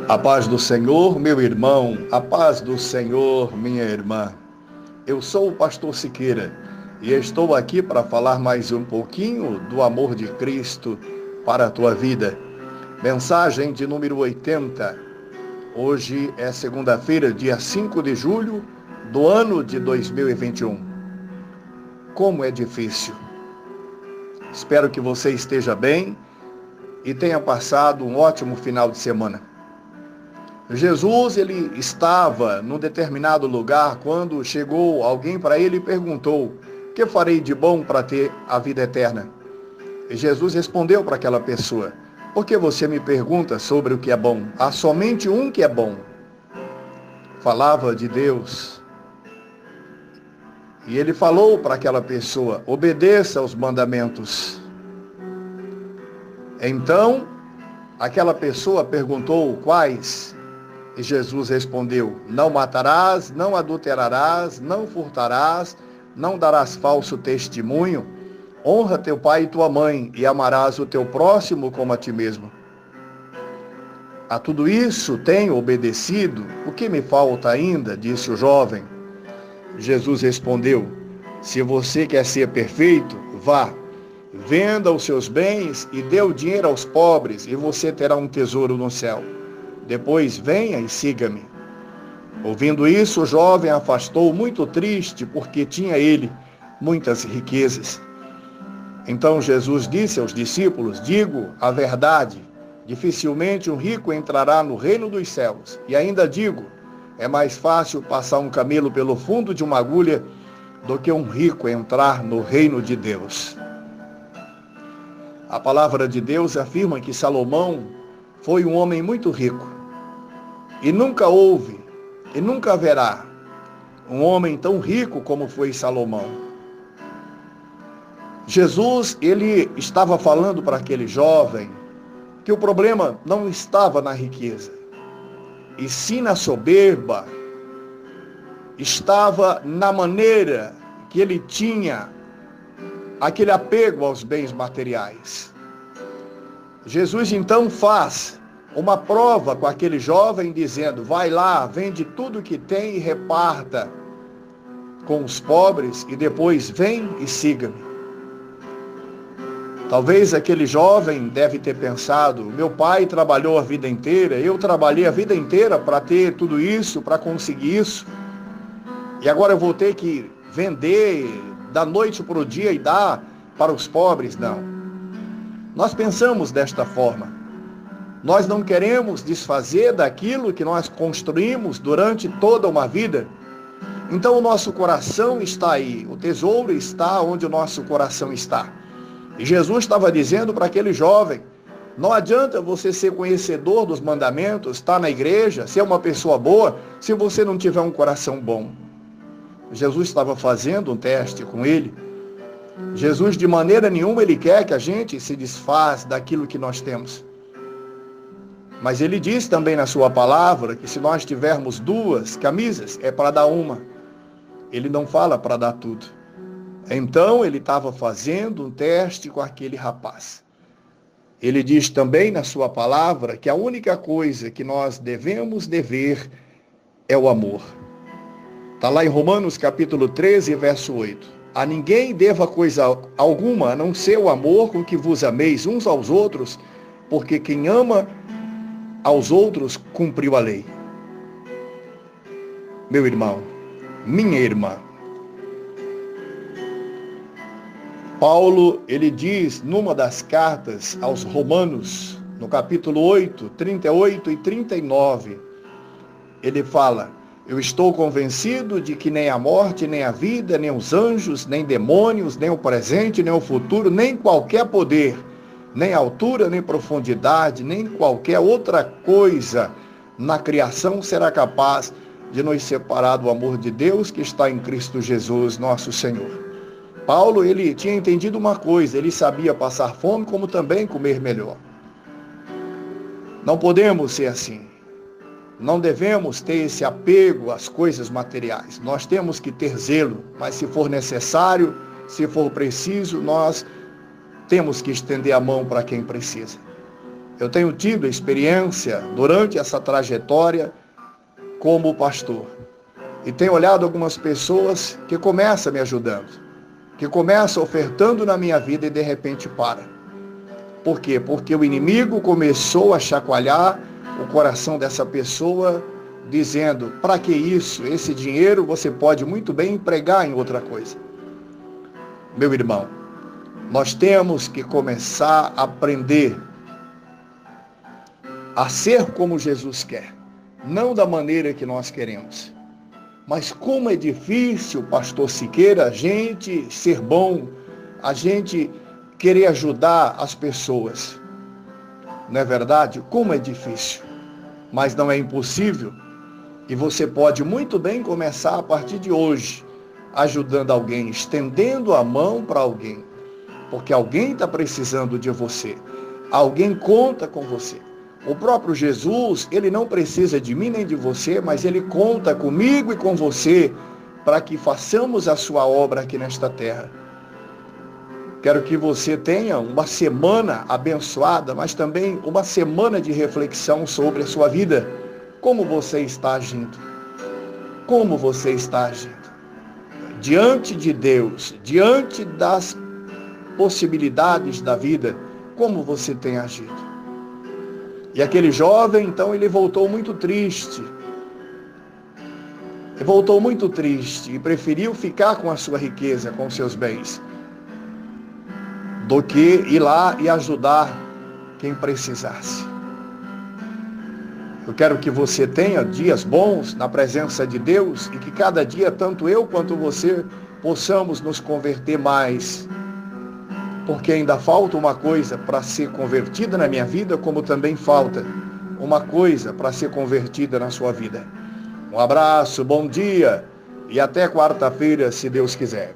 A paz do Senhor, meu irmão, a paz do Senhor, minha irmã. Eu sou o pastor Siqueira e estou aqui para falar mais um pouquinho do amor de Cristo para a tua vida. Mensagem de número 80. Hoje é segunda-feira, dia 5 de julho do ano de 2021. Como é difícil. Espero que você esteja bem e tenha passado um ótimo final de semana. Jesus, ele estava num determinado lugar quando chegou alguém para ele e perguntou: "Que farei de bom para ter a vida eterna?" E Jesus respondeu para aquela pessoa: "Por que você me pergunta sobre o que é bom? Há somente um que é bom." Falava de Deus. E ele falou para aquela pessoa: "Obedeça aos mandamentos." Então, aquela pessoa perguntou: "Quais?" E Jesus respondeu: "Não matarás, não adulterarás, não furtarás, não darás falso testemunho, honra teu pai e tua mãe, e amarás o teu próximo como a ti mesmo." "A tudo isso tenho obedecido, o que me falta ainda?" disse o jovem. Jesus respondeu: "Se você quer ser perfeito, vá, venda os seus bens e dê o dinheiro aos pobres, e você terá um tesouro no céu. Depois venha e siga-me." Ouvindo isso, o jovem afastou muito triste, porque tinha ele muitas riquezas. Então Jesus disse aos discípulos: "Digo a verdade, dificilmente um rico entrará no reino dos céus. E ainda digo, é mais fácil passar um camelo pelo fundo de uma agulha do que um rico entrar no reino de Deus." A palavra de Deus afirma que Salomão foi um homem muito rico. E nunca houve, e nunca haverá, um homem tão rico como foi Salomão. Jesus, ele estava falando para aquele jovem que o problema não estava na riqueza, e sim na soberba. Estava na maneira que ele tinha aquele apego aos bens materiais. Jesus então faz uma prova com aquele jovem, dizendo: "Vai lá, vende tudo que tem e reparta com os pobres, e depois vem e siga-me." Talvez aquele jovem deve ter pensado: "Meu pai trabalhou a vida inteira, eu trabalhei a vida inteira para ter tudo isso, para conseguir isso, e agora eu vou ter que vender da noite para o dia e dar para os pobres." Não. Nós pensamos desta forma. Nós não queremos desfazer daquilo que nós construímos durante toda uma vida. Então o nosso coração está aí, o tesouro está onde o nosso coração está. E Jesus estava dizendo para aquele jovem: não adianta você ser conhecedor dos mandamentos, estar na igreja, ser uma pessoa boa, se você não tiver um coração bom. Jesus estava fazendo um teste com ele. Jesus, de maneira nenhuma, ele quer que a gente se desfaça daquilo que nós temos. Mas ele diz também na sua palavra que se nós tivermos duas camisas, é para dar uma. Ele não fala para dar tudo. Então ele estava fazendo um teste com aquele rapaz. Ele diz também na sua palavra que a única coisa que nós devemos dever é o amor. Está lá em Romanos capítulo 13, verso 8. "A ninguém deva coisa alguma, a não ser o amor com que vos ameis uns aos outros, porque quem ama aos outros cumpriu a lei." Meu irmão, minha irmã, Paulo, ele diz numa das cartas aos Romanos, no capítulo 8, 38 e 39, ele fala: "Eu estou convencido de que nem a morte, nem a vida, nem os anjos, nem demônios, nem o presente, nem o futuro, nem qualquer poder, nem altura, nem profundidade, nem qualquer outra coisa na criação será capaz de nos separar do amor de Deus que está em Cristo Jesus, nosso Senhor." Paulo, ele tinha entendido uma coisa: ele sabia passar fome, como também comer melhor. Não podemos ser assim. Não devemos ter esse apego às coisas materiais. Nós temos que ter zelo, mas se for necessário, se for preciso, nós temos que estender a mão para quem precisa. Eu tenho tido experiência durante essa trajetória como pastor. E tenho olhado algumas pessoas que começam me ajudando, que começam ofertando na minha vida e de repente para. Por quê? Porque o inimigo começou a chacoalhar o coração dessa pessoa, dizendo, para que isso? Esse dinheiro você pode muito bem empregar em outra coisa. Meu irmão, nós temos que começar a aprender a ser como Jesus quer, não da maneira que nós queremos. Mas como é difícil, pastor Siqueira, a gente ser bom, a gente querer ajudar as pessoas. Não é verdade? Como é difícil. Mas não é impossível. E você pode muito bem começar a partir de hoje, ajudando alguém, estendendo a mão para alguém. Porque alguém está precisando de você. Alguém conta com você. O próprio Jesus, ele não precisa de mim nem de você, mas ele conta comigo e com você para que façamos a sua obra aqui nesta terra. Quero que você tenha uma semana abençoada, mas também uma semana de reflexão sobre a sua vida. Como você está agindo? Como você está agindo? Diante de Deus, diante das possibilidades da vida, como você tem agido? E aquele jovem, então, ele voltou muito triste. Ele voltou muito triste e preferiu ficar com a sua riqueza, com os seus bens, do que ir lá e ajudar quem precisasse. Eu quero que você tenha dias bons na presença de Deus e que cada dia, tanto eu quanto você, possamos nos converter mais. Porque ainda falta uma coisa para ser convertida na minha vida, como também falta uma coisa para ser convertida na sua vida. Um abraço, bom dia e até quarta-feira, se Deus quiser.